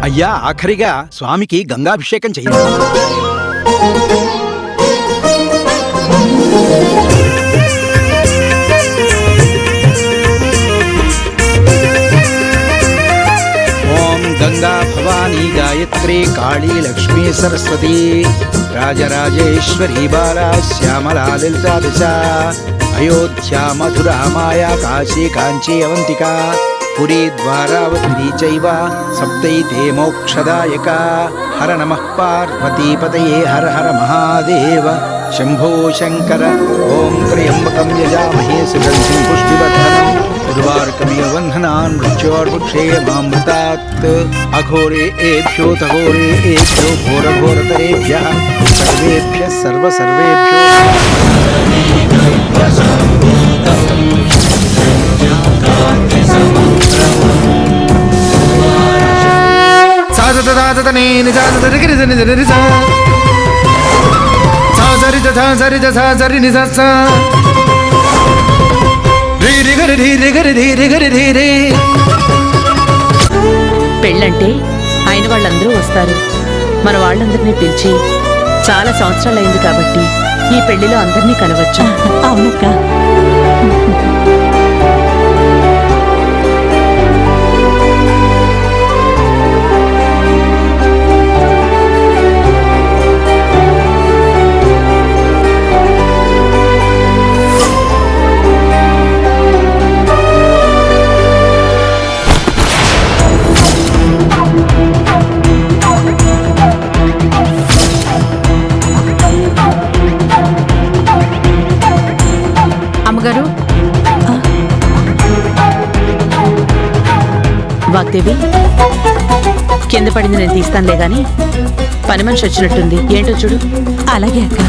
అయ్యా, ఆఖరిగా స్వామికి గంగాభిషేకం చేయండి. ఓం గంగా భవానీ గాయత్రీ కాళీ లక్ష్మీ సరస్వతీ రాజరాజేశ్వరీ బాలా శ్యామలా లలితా దశ అయోధ్యా మధురా మాయా కాశీ కాంచీ అవంతికా పురీ ద్వారావతి చైవ సప్తైతే మోక్షదాయక. హర నమః పార్వతీపతయే హర హర మహాదేవ శంభో శంకర. ఓం త్రయంబకం యజామహే సుగంధిం పుష్టివర్ధనం ఉర్వారుకమివ వంధనాన్ మృత్యోర్ముక్షేమామృతాత్. అఘోరేభ్యో తఘోరేభ్యో ఘోరఘోరతరేభ్యః సర్వేభ్యः సర్వసర్వేభ్యో పెళ్ళంటే అయిన వాళ్ళందరూ వస్తారు. మన వాళ్ళందరినీ పిలిచి చాలా సంవత్సరాలైంది కాబట్టి ఈ పెళ్లిలో అందరినీ కలవచ్చు. అవునక్క. అమ్మగారు, వాగ్దేవి, కింద పడింది నేను తీస్తానులే గాని పని మనిషి వచ్చినట్టుంది. ఏంటో చూడు. అలాగే అక్క.